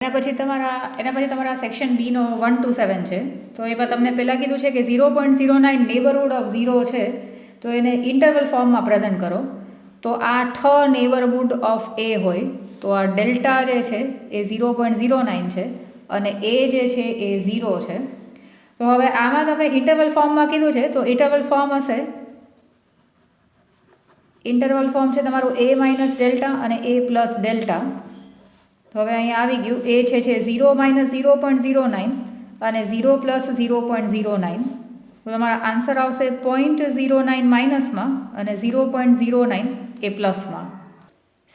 એના પછી તમારા સેક્શન બીનો 1 to 7 છે. તો એમાં તમને પહેલાં કીધું છે કે 0.09 નેબરહુડ ઓફ 0 છે, તો એને ઇન્ટરવલ ફોર્મમાં પ્રેઝન્ટ કરો. તો આ નેબરહુડ ઓફ એ હોય તો આ ડેલ્ટા જે છે એ 0.09 છે અને એ જે છે એ 0 છે. તો હવે આમાં તમે ઇન્ટરવલ ફોર્મમાં કીધું છે, તો ઇન્ટરવલ ફોર્મ છે તમારું a માઇનસ ડેલ્ટા અને a પ્લસ ડેલ્ટા. તો હવે અહીંયા આવી ગયું એ છે 0 માઇનસ 0.09 અને 0 પ્લસ 0.09. તો તમારા આન્સર આવશે 0.09 માઇનસમાં અને 0.09 એ પ્લસમાં.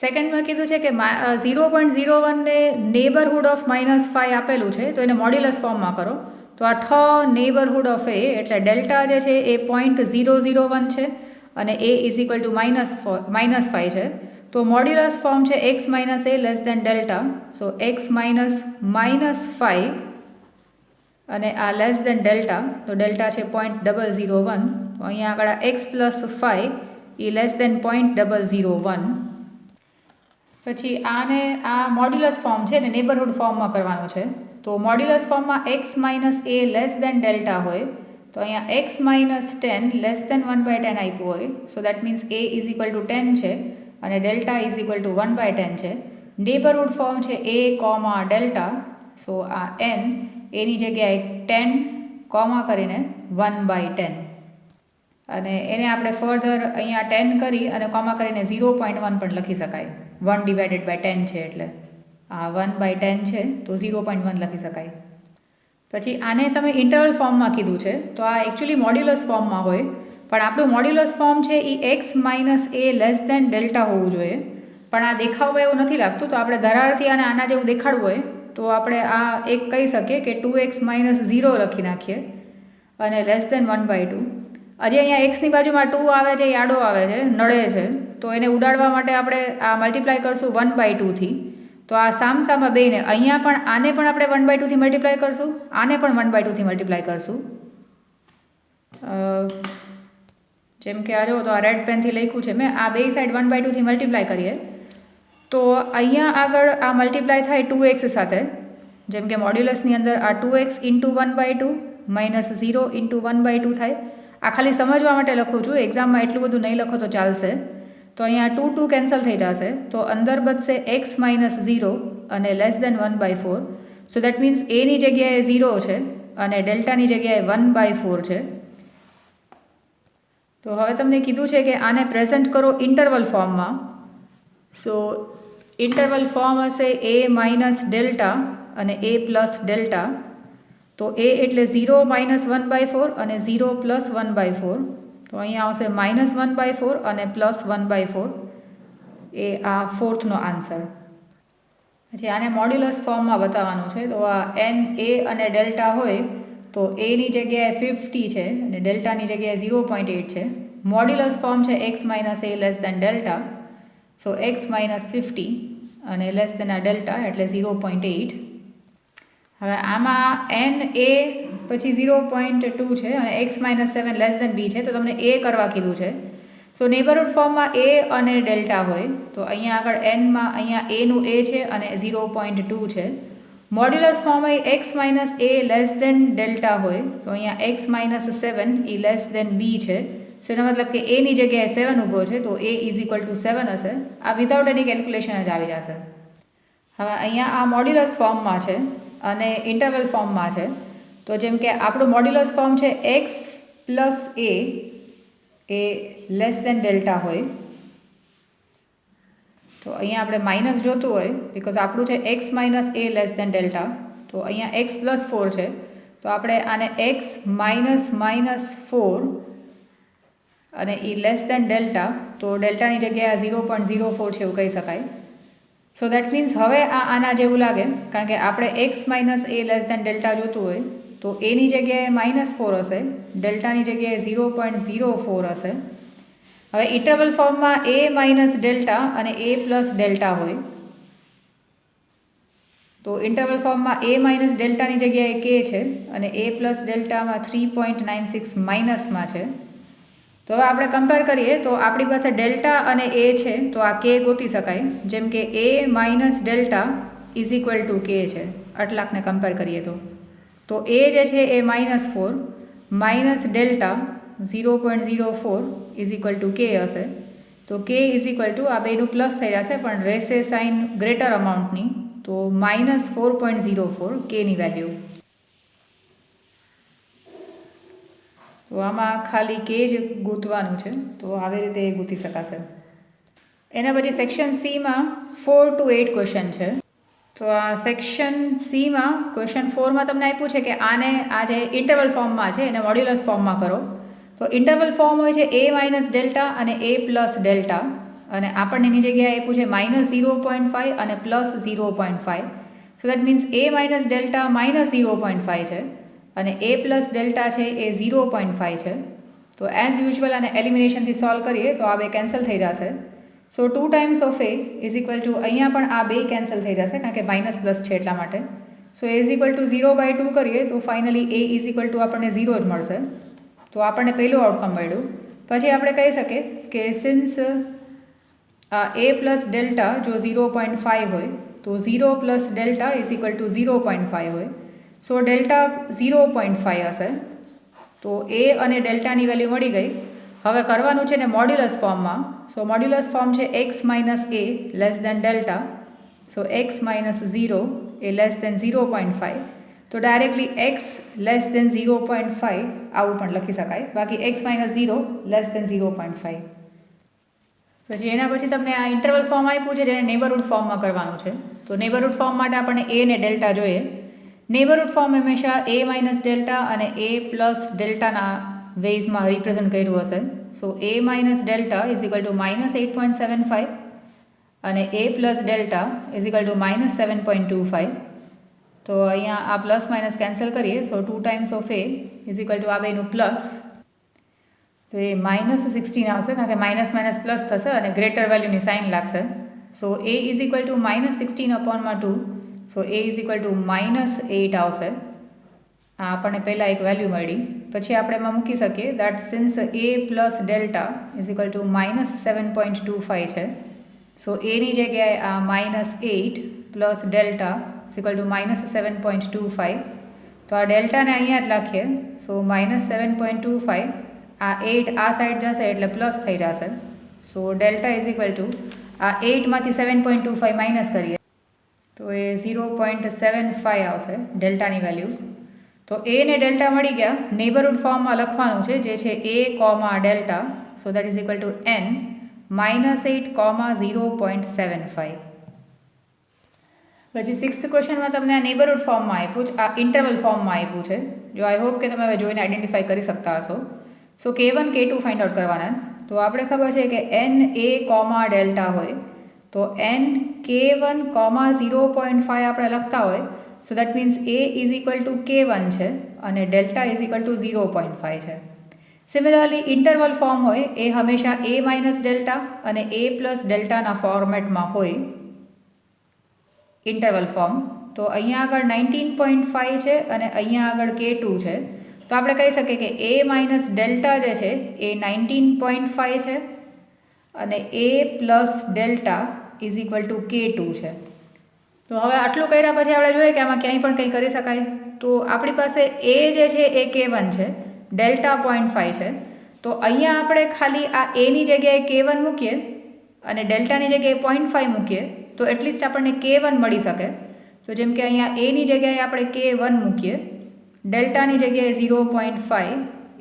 સેકન્ડમાં કીધું છે કે 0.01 ને નેબરહુડ ઓફ -5 આપેલું છે, તો એને મોડ્યુલસ ફોર્મમાં કરો. તો આ નેબરહુડ ઓફ એ એટલે ડેલ્ટા જે છે એ 0.001 છે અને એ ઇઝ ઇક્વલ ટુ -5 છે. તો મોડ્યુલસ ફોર્મ છે x માઇનસ એ less than delta. So x minus -5 અને આ લેસ દેન ડેલ્ટા, તો ડેલ્ટા છે 0.001. તો અહીંયા આગળ x પ્લસ 5 એ લેસ દેન 0.001. પછી આ મોડ્યુલસ ફોર્મ છે ને નેબરહુડ ફોર્મમાં કરવાનું છે. તો મોડ્યુલસ ફોર્મમાં x માઇનસ એ લેસ દેન ડેલ્ટા હોય, તો અહીંયા x માઇનસ 10 લેસ દેન 1/10 આપ્યું હોય. સો that means a is equal to 10 છે અને ડેલ્ટા ઇઝ ઇક્વલ ટુ 1/10 છે. નેબરહુડ ફોર્મ છે a કોમા ડેલ્ટા. સો આ n એની જગ્યાએ 10 કોમા કરીને 1/10 અને એને આપણે ફર્ધર અહીંયા 10 કરી અને કોમા કરીને 0.1 પણ લખી શકાય. 1/10 છે એટલે આ 1/10 છે તો 0.1 લખી શકાય. પછી આને તમે ઇન્ટરવલ ફોર્મમાં કીધું છે, તો આ એકચ્યુઅલી મોડ્યુલસ ફોર્મમાં હોય, પણ આપણું મોડ્યુલસ ફોર્મ છે એ x માઇનસ એ લેસ દેન ડેલ્ટા હોવું જોઈએ. પણ આ દેખાવમાં એવું નથી લાગતું, તો આપણે ધરારથી અને આના જેવું દેખાડવું હોય તો આપણે આ એક કહી શકીએ કે 2x માઇનસ 0 લખી નાખીએ અને લેસ દેન 1/2. હજી અહીંયા એક્સની બાજુમાં 2 આવે છે, એ આડો આવે છે, નડે છે, તો એને ઉડાડવા માટે આપણે આ મલ્ટીપ્લાય કરશું 1/2 થી. તો આ સામસામા બેને અહીંયા પણ આને પણ આપણે 1/2 થી મલ્ટીપ્લાય કરશું, આને પણ 1/2 થી મલ્ટીપ્લાય કરશું. જેમ કે આ જો, તો આ રેડ પેનથી લખ્યું છે મેં, આ બે સાઈડ 1/2 થી મલ્ટીપ્લાય કરીએ તો અહીંયા આગળ આ મલ્ટીપ્લાય થાય 2x સાથે. જેમ કે મોડ્યુલસની અંદર આ 2x ઇન્ટુ 1/2 માઇનસ 0 ઇન્ટુ 1/2 થાય. આ ખાલી સમજવા માટે લખું છું, એક્ઝામમાં એટલું બધું નહીં લખો તો ચાલશે. તો અહીંયા 2 કેન્સલ થઈ જશે, તો અંદર બચશે x માઇનસ 0 અને less than 1/4. So that means એની જગ્યાએ 0 છે અને ડેલ્ટાની જગ્યાએ 1/4 છે. તો હવે તમને કીધું છે કે આને પ્રેઝન્ટ કરો ઇન્ટરવલ ફોર્મમાં. સો ઇન્ટરવલ ફોર્મ હશે a માઇનસ ડેલ્ટા અને a પ્લસ ડેલ્ટા. તો a એટલે 0 માઇનસ 1/4 અને 0 પ્લસ 1/4. તો અહીંયા આવશે -1/4 અને પ્લસ 1/4. એ આ ફોર્થનો આન્સર. પછી આને મોડ્યુલસ ફોર્મમાં બતાવવાનું છે. તો આ n a અને ડેલ્ટા હોય તો એની જગ્યાએ 50 છે અને ડેલ્ટાની જગ્યાએ 0.8 છે. મોડ્યુલસ ફોર્મ છે x માઇનસ એ less than delta. So x minus 50 અને લેસ દેન આ ડેલ્ટા એટલે 0.8. હવે આમાં n a પછી 0.2 છે અને x minus 7 less than b છે, તો તમને a કરવા કીધું છે. સો નેબરહુડ ફોર્મમાં a અને ડેલ્ટા હોય તો અહીંયા આગળ n-માં અહીંયા a નું a છે અને 0.2 છે. મોડ્યુલસ ફોર્મમાં x minus a less than delta હોય તો અહીંયા x માઇનસ 7 એ લેસ દેન b છે. સો એનો મતલબ કે a ની જગ્યાએ 7 ઊભો છે, તો a ઇઝ ઇક્વલ ટુ 7 હશે. આ વિધાઉટ એની કેલ્ક્યુલેશન જ આવી જશે. હવે અહીંયા આ મોડ્યુલસ ફોર્મમાં છે અને ઇન્ટરવલ ફોર્મમાં છે. તો જેમ કે આપણું મોડ્યુલસ ફોર્મ છે x પ્લસ a એ લેસ દેન ડેલ્ટા હોય, તો અહીંયા આપણે માઇનસ જોતું હોય બિકોઝ આપણું છે x માઇનસ એ લેસ દેન ડેલ્ટા. તો અહીંયા x પ્લસ 4 છે, તો આપણે આને x માઇનસ -4 અને એ લેસ દેન ડેલ્ટા, તો ડેલ્ટાની જગ્યાએ 0.04 છે એવું કહી શકાય. સો દેટ મીન્સ હવે આના જેવું લાગે, કારણ કે આપણે x માઇનસ એ લેસ દેન ડેલ્ટા જોતું હોય તો એની જગ્યાએ -4 હશે, ડેલ્ટાની જગ્યાએ 0.04 હશે. હવે ઇન્ટરવલ ફોર્મમાં a માઇનસ ડેલ્ટા અને a પ્લસ ડેલ્ટા હોય, તો ઇન્ટરવલ ફોર્મમાં a માઇનસ ડેલ્ટાની જગ્યાએ k છે અને a પ્લસ ડેલ્ટામાં 3.96 માઇનસમાં છે. તો હવે આપણે કમ્પેર કરીએ તો આપણી પાસે ડેલ્ટા અને a છે, તો આ k ગોતી શકાય. જેમ કે a minus delta is equal to કે છે, આટલાકને કમ્પેર કરીએ તો એ જે છે એ -4 minus delta 0.04 is equal to કે હશે. તો કે ઇઝ ઇક્વલ ટુ આ બેનું પ્લસ થઈ જશે પણ રહેશે સાઇન ગ્રેટર અમાઉન્ટની, તો -4.04 કેની વેલ્યુ. તો આમાં ખાલી કે જ ગૂંથવાનું છે, તો આવી રીતે એ ગૂંથી શકાશે. એના પછી સેક્શન સીમાં 4 to 8 ક્વેશ્ચન છે. તો આ સેક્શન સીમાં ક્વેશ્ચન 4માં તમને આપ્યું છે કે આને આ જે ઇન્ટરવલ ફોર્મમાં છે એને મોડ્યુલસ ફોર્મમાં કરો. તો ઇન્ટરવલ ફોર્મ હોય છે a માઇનસ ડેલ્ટા અને a પ્લસ ડેલ્ટા, અને આપણને એની જગ્યાએ આપ્યું છે -0.5 અને +0.5. સો that means a minus delta -0.5 છે અને a પ્લસ ડેલ્ટા છે એ 0.5 છે. તો એઝ યુઝ્યુઅલ આને એલિમિનેશનથી સોલ્વ કરીએ તો આ બે કેન્સલ થઈ જશે. સો 2 times of a is equal to, અહીંયા પણ આ બે કેન્સલ થઈ જશે કારણ કે માઇનસ પ્લસ છે એટલા માટે. સો a ઇઝ ઇક્વલ ટુ 0/2 કરીએ તો finally a is equal to આપણને 0 જ મળશે. તો આપણને પહેલું આઉટકમ મળ્યું. પછી આપણે કહી શકીએ કે સિન્સ a પ્લસ ડેલ્ટા જો 0.5 હોય તો 0 plus delta is equal to 0.5 હોય. સો ડેલ્ટા 0.5 હશે. તો a અને ડેલ્ટાની વેલ્યુ મળી ગઈ. હવે કરવાનું છે ને મોડ્યુલસ ફોર્મમાં. સો મોડ્યુલસ ફોર્મ છે x minus a less than delta. So x minus 0 એ લેસ દેન 0.5. તો ડાયરેક્ટલી x લેસ દેન 0.5 આવું પણ લખી શકાય, બાકી x માઇનસ 0 લેસ દેન 0.5. પછી એના પછી તમને આ ઇન્ટરવલ ફોર્મ આપ્યું છે જેને નેબરહુડ ફોર્મમાં કરવાનું છે. તો નેબરહુડ ફોર્મ માટે આપણને a ને ડેલ્ટા જોઈએ. નેબરહુડ ફોર્મ હંમેશા a માઇનસ ડેલ્ટા અને a પ્લસ ડેલ્ટાના વેઝમાં રિપ્રેઝન્ટ કર્યું હશે. સો a minus delta is equal to -8.75 અને a plus delta is equal to -7.25. તો અહીંયા આ પ્લસ માઇનસ કેન્સલ કરીએ. સો 2 times of a is equal to આ બેનું પ્લસ, તો એ -16 આવશે કારણ કે માઇનસ માઇનસ પ્લસ થશે અને ગ્રેટર વેલ્યુની સાઇન લાગશે. સો a is equal to -16/2. So a is equal to -8 આવશે. આ આપણને પહેલાં એક વેલ્યુ મળી. પછી આપણે એમાં મૂકી શકીએ that since a plus delta is equal to -7.25 છે. સો એની જગ્યાએ આ -8 plus delta is equal to -7.25. તો આ ડેલ્ટાને અહીંયા જ લખીએ. સો -7.25, આ 8 આ સાઈડ જશે એટલે પ્લસ થઈ જશે. સો ડેલ્ટા ઇઝ ઇક્વલ ટુ આ 8માંથી 7.25 માઇનસ કરીએ તો એ 0.75 આવશે ડેલ્ટાની વેલ્યુ. તો એ ને ડેલ્ટા મળી ગયા. નેબરહુડ ફોર્મમાં લખવાનું છે જે છે a comma delta. So that is equal to n -8, 0.75. પછી 6th ક્વેશ્ચનમાં તમને આ નેબરહુડ ફોર્મમાં આપ્યું છે, આ ઇન્ટરવલ ફોર્મમાં આપ્યું છે. જો આઈ હોપ કે તમે હવે જોઈને આઈડેન્ટિફાઈ કરી શકતા હશો. સો k1 k2 ફાઇન્ડ આઉટ કરવાના. તો આપણે ખબર છે કે n a કોમા ડેલ્ટા હોય તો n k1 0.5 આપણે લખતા હોય. સો that means a is equal to k1 છે અને ડેલ્ટા ઇઝ ઇક્વલ ટુ 0.5 છે. સિમિલરલી ઇન્ટરવલ ફોર્મ હોય એ હંમેશા a માઇનસ ડેલ્ટા અને a પ્લસ ડેલ્ટાના ફોર્મેટમાં હોય ઇન્ટરવલ ફોર્મ. તો અહીંયા આગળ 19.5 છે અને અહીંયા આગળ k2 છે. તો આપણે કહી શકીએ કે a માઇનસ ડેલ્ટા જે છે એ 19.5 છે અને a plus delta is equal to k2 છે. તો હવે આટલું કર્યા પછી આપણે જોઈએ કે આમાં ક્યાંય પણ કંઈ કરી શકાય. તો આપણી પાસે a જે છે એ k1 છે, ડેલ્ટા 0.5 છે. તો અહીંયા આપણે ખાલી આ એની જગ્યાએ k1 મૂકીએ અને ડેલ્ટાની જગ્યાએ 0.5 મૂકીએ તો એટલીસ્ટ આપણને k1 મળી શકે. તો જેમ કે અહીંયા એની જગ્યાએ આપણે k1 મૂકીએ, ડેલ્ટાની જગ્યાએ 0.5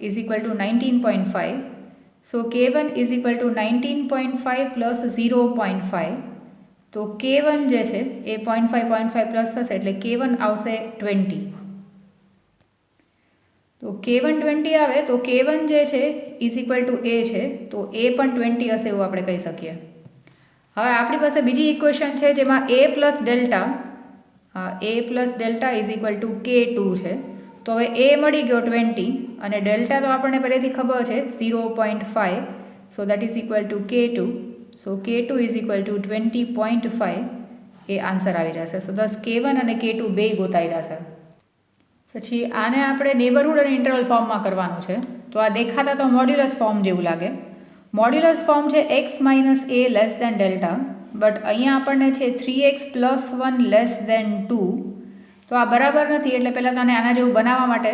is equal to 19.5. So k1 is equal to 19.5 plus 0.5. તો k1 જે છે એ 0.5 પ્લસ થશે એટલે k1 આવશે 20. તો k1 20 આવે તો k1 જે છે ઇઝ ઇક્વલ ટુ a છે, તો a પણ 20 હશે એવું આપણે કહી શકીએ. હવે આપણી પાસે બીજી ઇક્વેશન છે જેમાં a plus delta is equal to k2 છે. તો હવે a મળી ગયો 20 અને ડેલ્ટા તો આપણને પહેલેથી ખબર છે 0.5. So that is equal to k2. So k2 is equal to 20.5 A answer આવી જશે. સો દસ k1 અને k2 બે ગોતાઈ જશે. પછી આને આપણે નેબરહુડ અને ઇન્ટરવલ ફોર્મમાં કરવાનું છે. તો આ દેખાતા તો મોડ્યુલસ ફોર્મ જેવું લાગે. મોડ્યુલસ ફોર્મ છે x minus a less than delta. But અહીંયા આપણને છે 3x+1 <2. તો આ બરાબર નથી, એટલે પહેલાં તને આના જેવું બનાવવા માટે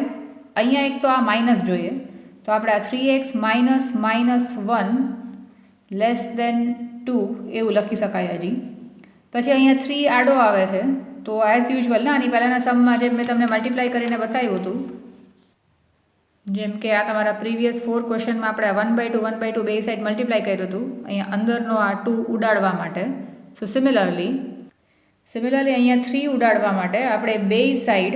અહીંયા એક તો આ માઇનસ જોઈએ. તો આપણે આ 3x - -1 <2 એવું લખી શકાય હજી. પછી અહીંયા 3 આડો આવે છે, તો એઝ યુઝ્યુઅલ ના આની પહેલાંના સમમાં જેમ મેં તમને મલ્ટીપ્લાય કરીને બતાવ્યું હતું, જેમ કે આ તમારા પ્રીવિયસ 4 ક્વેશ્ચનમાં આપણે 1/2 1/2 બે સાઈડ મલ્ટીપ્લાય કર્યું હતું, અહીંયા અંદરનો આ 2 ઉડાડવા માટે. સો સિમિલરલી અહીંયા 3 ઉડાડવા માટે આપણે બે સાઈડ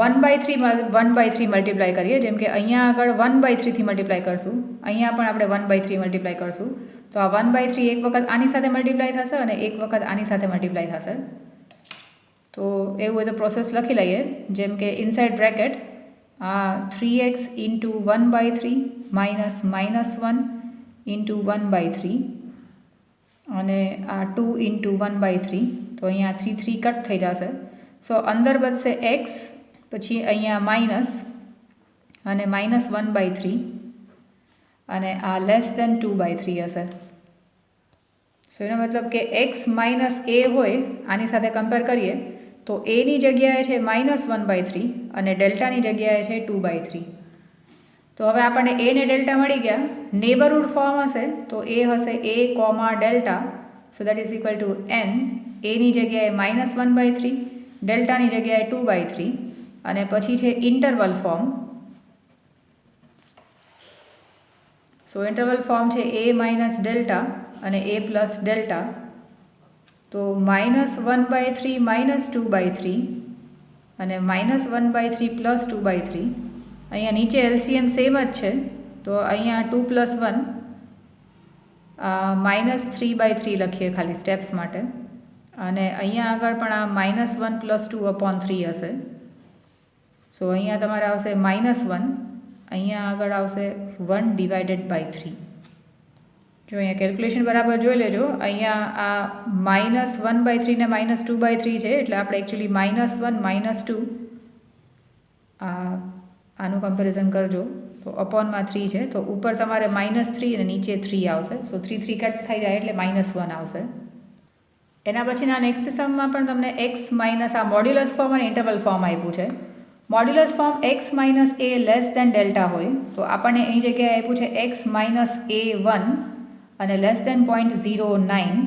1/3 મલ્ટીપ્લાય કરીએ. જેમ કે અહીંયા આગળ 1/3 થી મલ્ટીપ્લાય કરશું, અહીંયા પણ આપણે 1/3 મલ્ટીપ્લાય કરશું. તો આ 1/3 એક વખત આની સાથે મલ્ટીપ્લાય થશે અને એક વખત આની સાથે મલ્ટીપ્લાય થશે. તો એવું હોય તો પ્રોસેસ લખી લઈએ. જેમ કે ઇનસાઇડ બ્રેકેટ આ 3x × 1/3 -(-1 × 1/3 અને આ 2 × 1/3. તો અહીંયા 3 3 કટ થઈ જશે. સો અંદર બચશે x, પછી અહીંયા માઇનસ અને -1/3 અને આ <2/3 હશે. સો એનો મતલબ કે x - a હોય આની સાથે કમ્પેર કરીએ તો એની જગ્યાએ છે -1/3 અને ડેલ્ટાની જગ્યાએ છે 2/3. તો હવે આપણને a ને ડેલ્ટા મળી ગયા. નેબરહુડ ફોર્મ હશે તો એ હશે a, delta. So that is equal to n. એની જગ્યાએ -1/3, ડેલ્ટાની જગ્યાએ 2/3 અને પછી છે ઇન્ટરવલ ફોર્મ. સો ઇન્ટરવલ ફોર્મ છે a - ડેલ્ટા અને a + ડેલ્ટા. તો -1/3 -2/3 અને -1/3 + 2/3. અહીંયા નીચે એલસીએમ સેમ જ છે, તો અહીંયા 2 + 1 -3/3 લખીએ ખાલી સ્ટેપ્સ માટે. અને અહીંયા આગળ પણ આ -1 + 2/3 હશે. સો અહીંયા તમારે આવશે -1, અહીંયા આગળ આવશે 1/3. જો અહીંયા કેલ્ક્યુલેશન બરાબર જોઈ લેજો. અહીંયા આ -1/3 ને -2/3 છે, એટલે આપણે એકચ્યુઅલી -1 - 2 આનું કમ્પેરિઝન કરજો તો અપોનમાં 3 છે, તો ઉપર તમારે -3 અને નીચે 3 આવશે. સો 3 3 કટ થઈ જાય એટલે -1 આવશે. એના પછીના નેક્સ્ટ સમમાં પણ તમને x - આ મોડ્યુલસ ફોર્મ અને ઇન્ટરવલ ફોર્મ આપ્યું છે. Modulus form x - a delta હોય તો આપણને એની જગ્યાએ આપ્યું છે x - a1 અને <0.09.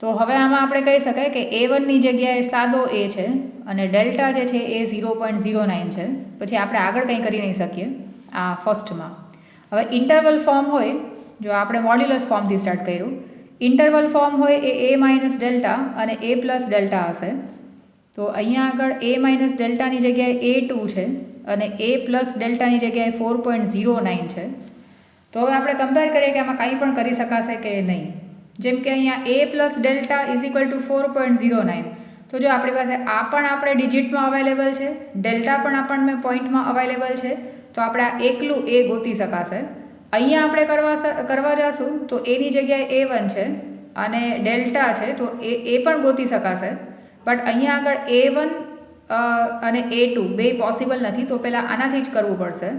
તો હવે આમાં આપણે કહી શકાય કે a1ની જગ્યાએ સાદો a છે અને ડેલ્ટા જે છે એ 0.09 છે. પછી આપણે આગળ કંઈ કરી નહીં શકીએ આ ફર્સ્ટમાં. હવે ઇન્ટરવલ ફોર્મ હોય, જો આપણે મોડ્યુલસ ફોર્મથી સ્ટાર્ટ કર્યું, ઇન્ટરવલ ફોર્મ હોય એ a - ડેલ્ટા અને a + ડેલ્ટા હશે. તો અહીંયા આગળ a - ડેલ્ટાની જગ્યાએ a2 છે અને a + ડેલ્ટાની જગ્યાએ 4.09 છે. તો હવે આપણે કમ્પેર કરીએ કે આમાં કંઈ પણ કરી શકાશે કે નહીં. જેમ કે અહીંયા a + ડેલ્ટા = 4.09. તો જો આપણી પાસે આ પણ આપણે ડિજિટમાં અવેલેબલ છે, ડેલ્ટા પણ આપણને પોઈન્ટમાં અવેલેબલ છે, તો આપણે આ એકલું a ગોતી શકાશે. અહીંયા આપણે કરવા જઈશું તો એની જગ્યાએ a1 છે અને ડેલ્ટા છે, તો એ પણ ગોતી શકાશે. બટ અહીંયા આગળ a1 અને a2 બે પોસિબલ નથી, તો પહેલાં આનાથી જ કરવું પડશે.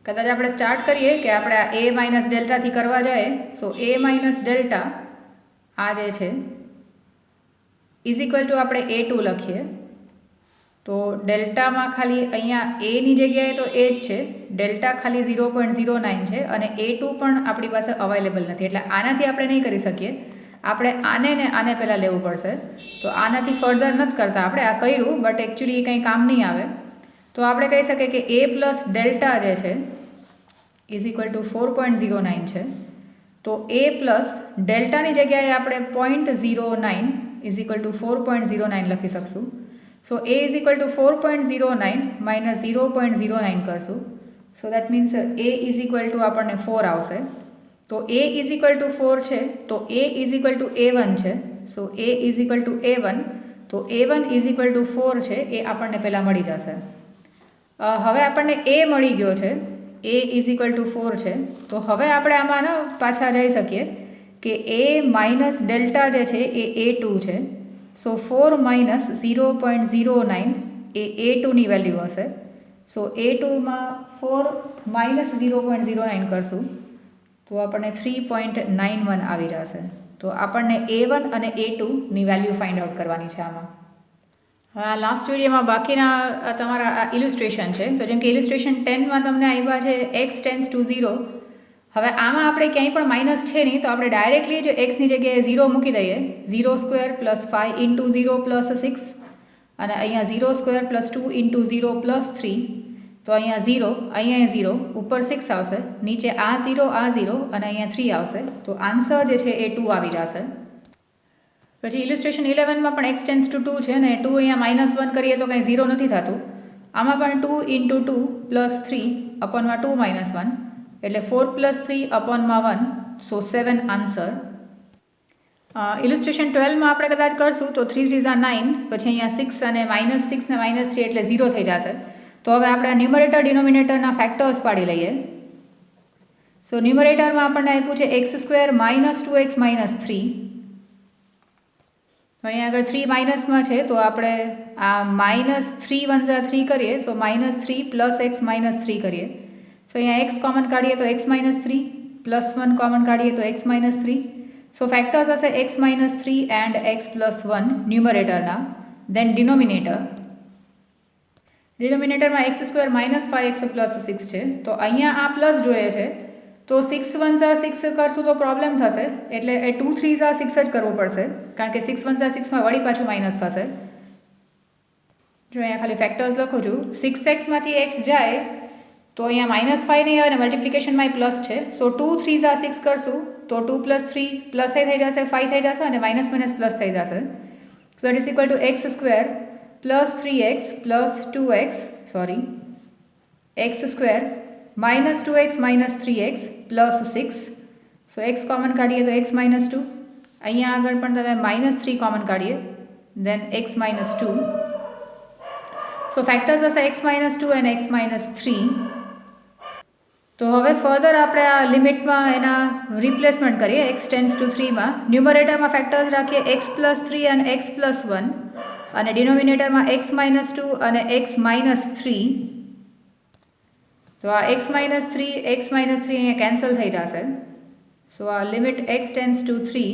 કદાચ આપણે સ્ટાર્ટ કરીએ કે આપણે આ a - ડેલ્ટાથી કરવા જઈએ. સો a - ડેલ્ટા આ જે છે = આપણે a2 લખીએ. તો ડેલ્ટામાં ખાલી અહીંયા એની જગ્યાએ તો એ જ છે, ડેલ્ટા ખાલી 0.09 છે અને a2 પણ આપણી પાસે અવેલેબલ નથી, એટલે આનાથી આપણે નહીં કરી શકીએ. આપણે આને ને આને પહેલાં લેવું પડશે. તો આનાથી ફર્ધર નથી કરતા આપણે, આ કર્યું બટ એકચ્યુઅલી કંઈ કામ નહીં આવે. તો આપણે કહી શકીએ કે a + ડેલ્ટા જે છે = 4.09 છે. તો a + ડેલ્ટાની જગ્યાએ આપણે 0.09 = 4.09 લખી શકશું. સો a = 4.09 - 0.09 કરશું. સો દેટ મીન્સ a = આપણને 4 આવશે. તો a = 4 છે, તો a = a1 છે. સો a = a1, તો a1 = 4 છે, એ આપણને પહેલાં મળી જશે. હવે આપણને a મળી ગયો છે, a = 4 છે. તો હવે આપણે આમાં પાછા જઈ શકીએ કે a - ડેલ્ટા જે છે એ a2 છે. સો 4 - 0.09 એ a2ની વેલ્યુ હશે. સો a2માં 4 - 0.09 કરશું તો આપણને 3.91 આવી જશે. તો આપણને A1 અને A2ની વેલ્યુ ફાઇન્ડ આઉટ કરવાની છે આમાં. હવે આ લાસ્ટ વિડીયોમાં બાકીના તમારા આ ઇલિસ્ટ્રેશન છે. તો જેમ કે ઇલિસ્ટ્રેશન 10માં તમને આવ્યા છે x ટેન્સ ટુ 0. હવે આમાં આપણે ક્યાંય પણ માઇનસ છે નહીં, તો આપણે ડાયરેક્ટલી જ એક્સની જગ્યાએ 0 મૂકી દઈએ. 0² + 5 × 0 + 6 અને અહીંયા 0² + 2 × 0 + 3. તો અહીંયા 0, અહીંયા 0, ઉપર 6 આવશે, નીચે આ 0 અને અહીંયા 3 આવશે. તો આન્સર જે છે એ 2 આવી જશે. પછી ઇલિસ્ટ્રેશન 11માં પણ x ટેન્સ ટુ 2 છે ને 2 અહીંયા -1 કરીએ તો કંઈ 0 નથી થતું. આમાં પણ 2 × 2 + 3 / 2 - 1 એટલે 4 + 3 / 1, સો 7 આન્સર. ઇલિસ્ટ્રેશન 12માં આપણે કદાચ કરશું તો 3 3 = 9, પછી અહીંયા 6 અને -6 ને -3 એટલે 0 થઈ જશે. તો હવે આપણે ન્યુમરેટર ડિનોમિનેટરના ફેક્ટર્સ પાડી લઈએ. સો ન્યુમરેટરમાં આપણને આપ્યું છે x² - 2x - 3. તો અહીંયા આગળ 3 માઇનસમાં છે તો આપણે આ -3 × 3 કરીએ, સો -3 + x - 3 કરીએ. સો અહીંયા x કોમન કાઢીએ તો x - 3, +1 કોમન કાઢીએ તો x - 3. સો ફેક્ટર્સ હશે x - 3 એન્ડ x + 1 ન્યુમરેટરના. દેન ડિનોમિનેટરમાં x² - 5x + 6 છે. તો અહીંયા આ પ્લસ જોઈએ છે, તો 6 × 6 કરશું તો પ્રોબ્લેમ થશે, એટલે 2 3 × 6 જ કરવું પડશે, કારણ કે 6 × 6માં વળી પાછું માઇનસ થશે. જો અહીંયા ખાલી ફેક્ટર્સ લખું છું. 6x માંથી x જાય તો અહીંયા -5 નહીં આવે અને મલ્ટિપ્લિકેશનમાં પ્લસ છે. સો 2 3 × 6 કરશું તો 2 + 3 પ્લસ એ થઈ જશે, 5 થઈ જશે અને - પ્લસ થઈ જશે. So that is equal to x² + 3x + 2x, sorry x² -2x - 3x + 6. So x common કાઢીએ તો x - 2. અહીંયા આગળ પણ તમે -3 કોમન કાઢીએ, દેન x - 2. સો ફેક્ટર્સ હશે x - 2 અને x - 3. તો હવે ફર્ધર આપણે આ લિમિટમાં એના રિપ્લેસમેન્ટ કરીએ. x ટેન્સ ટુ 3માં ન્યુમરેટરમાં ફેક્ટર્સ રાખીએ x + 3 અને x + 1 અને ડિનોમિનેટરમાં x - 2 અને x - 3. તો આ x - 3 અહીંયા કેન્સલ થઈ જશે. સો આ limit x tends two 3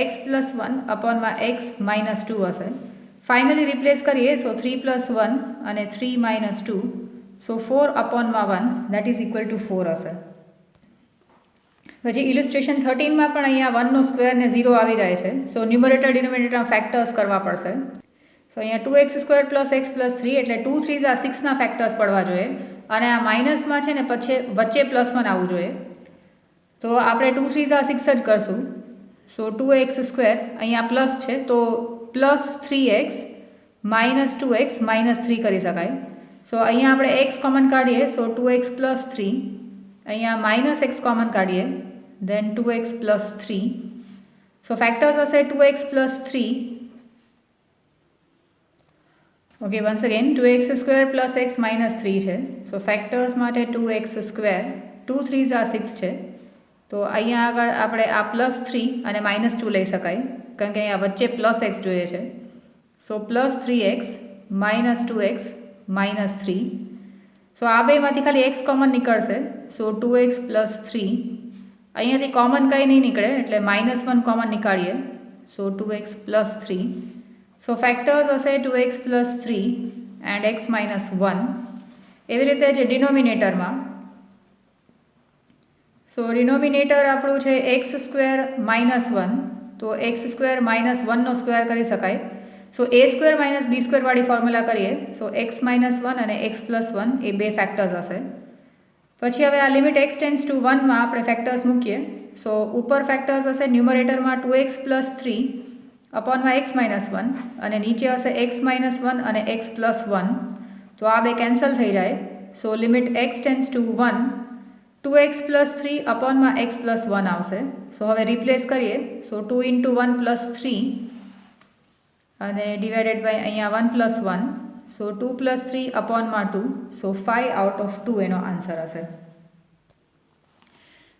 x + 1 / x - 2 હશે. ફાઇનલી રિપ્લેસ કરીએ, સો 3 + 1 અને 3 - 2, સો 4 / 1, દેટ ઇઝ ઇક્વલ ટુ 4 હશે. પછી ઇલિસ્ટ્રેશન 13માં પણ અહીંયા 1નો સ્ક્વેર ને 0 આવી જાય છે. સો ન્યુમરેટર ડિનોમિનેટરના ફેક્ટર્સ કરવા પડશે. સો અહીંયા 2x² + x + 3 એટલે 2 3 × 6ના ફેક્ટર્સ પડવા જોઈએ અને આ માઇનસમાં છે ને પછી વચ્ચે +1 આવવું જોઈએ. તો આપણે 2 3 × 6 જ કરશું. સો 2x², અહીંયા પ્લસ છે તો +3x - 2x - 3 કરી શકાય. સો અહીંયા આપણે x કોમન કાઢીએ, સો 2x + 3, અહીંયા -x કોમન કાઢીએ, દેન 2x + 3. સો ફેક્ટર્સ હશે 2x + 3. Okay, once again 2x² + x - 3 છે. સો ફેક્ટર્સ માટે 2x², 2 3 × 6 છે. તો અહીંયા આગળ આપણે આ +3 અને -2 લઈ શકાય, કારણ કે અહીંયા વચ્ચે +x જોઈએ છે. સો +3x - 2x - 3. સો આ બેમાંથી ખાલી x કોમન નીકળશે, સો 2x + 3. અહીંયાથી કોમન કંઈ નહીં નીકળે એટલે -1 કોમન નીકાળીએ, સો 2x + 3. સો ફેક્ટર્સ હશે 2x + 3 એન્ડ x - 1. એવી રીતે જે ડિનોમિનેટરમાં, સો ડિનોમિનેટર આપણું છે x² - 1, તો x² - 1નો સ્ક્વેર કરી શકાય. સો a² - b² વાળી ફોર્મ્યુલા કરીએ, સો x - 1 અને x + 1 એ બે ફેક્ટર્સ હશે. પછી હવે આ લિમિટ x ટેન્સ ટુ 1માં આપણે ફેક્ટર્સ મૂકીએ. સો ઉપર ફેક્ટર્સ હશે ન્યુમરેટરમાં 2x + 3 / x - 1 અને નીચે હશે x - 1 અને x + 1. તો આ બે કેન્સલ થઈ જાય. So limit x tends to 1 2x + 3 / x + 1 આવશે. સો હવે રિપ્લેસ કરીએ, સો 2 × 1 + 3 અને ડિવાઇડેડ બાય અહીંયા 1 + 1, સો 2 + 3 / 2, સો 5 આઉટ ઓફ 2 એનો આન્સર હશે.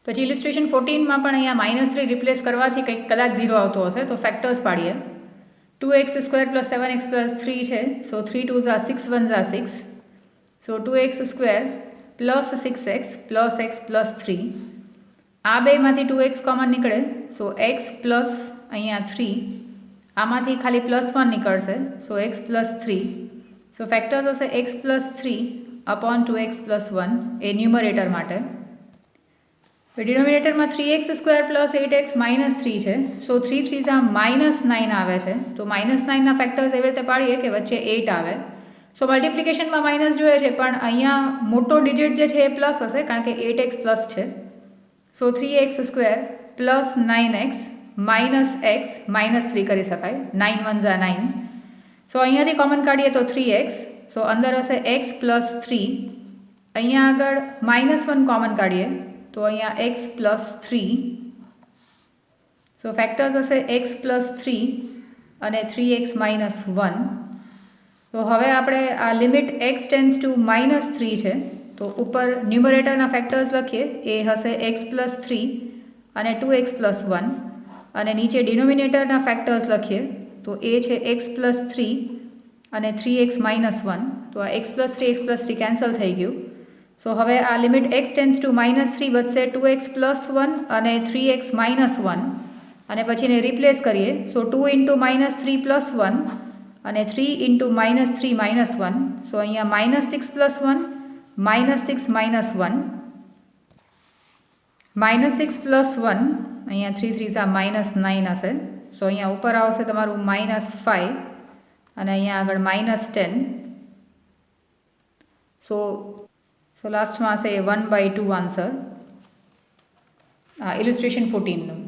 પછી ઇલિસ્ટ્રેશન 14માં પણ અહીંયા -3 રિપ્લેસ કરવાથી કંઈક કદાચ 0 આવતો હશે, તો ફેક્ટર્સ પાડીએ. 2x² + 7x + 3 છે, સો 3 2 × 6 1 × 6. સો 2x² + 6x + x + 3. આ બેમાંથી 2x કોમન નીકળે, સો x પ્લસ અહીંયા 3, આમાંથી ખાલી +1 નીકળશે, સો x પ્લસ 3. સો ફેક્ટર થશે x plus 3 upon 2x plus 1 એ ન્યુમરેટર માટે. ડિનોમિનેટરમાં 3x² પ્લસ 8x માઇનસ 3 છે, સો 3 3 -9 આવે છે. તો -9ના ફેક્ટર્સ એવી રીતે પાડીએ કે વચ્ચે 8 આવે. સો મલ્ટિપ્લિકેશનમાં માઇનસ જોઈએ છે, પણ અહીંયા મોટો ડિજિટ જે છે એ પ્લસ હશે કારણ કે 8x પ્લસ છે. સો 3x² plus 9x minus x minus 3 કરી શકાય, 9 1 = 9. સો અહીંયાથી કોમન કાઢીએ તો 3x, સો અંદર હશે x પ્લસ 3. અહીંયા આગળ -1 કોમન કાઢીએ તો અહીંયા x પ્લસ 3. સો ફેક્ટર્સ હશે x પ્લસ 3 અને 3x માઇનસ 1. તો હવે આપણે આ લિમિટ x ટેન્સ ટુ -3 છે, તો ઉપર ન્યુમરેટરના ફેક્ટર્સ લખીએ, એ હશે x પ્લસ 3 અને 2x પ્લસ 1, અને નીચે ડિનોમિનેટરના ફેક્ટર્સ લખીએ તો એ છે x પ્લસ 3 અને 3x માઇનસ 1. તો આ x પ્લસ 3 કેન્સલ થઈ ગયું. સો હવે આ લિમિટ x ટેન્સ ટુ -3 વધશે 2x પ્લસ 1 અને 3x માઇનસ 1, અને પછી એને રિપ્લેસ કરીએ. સો 2 ઇન્ટુ -3 પ્લસ 1 અને 3 ઇન્ટુ -3 માઇનસ 1. સો અહીંયા -6 પ્લસ 1 -6 માઇનસ 1, -6 પ્લસ 1, અહીંયા 3 3 -9 હશે. સો અહીંયા ઉપર આવશે તમારું -5 અને અહીંયા આગળ -10. સો લાસ્ટમાં હશે 1/2 આન્સર. ઇલિસ્ટ્રેશન 14નું.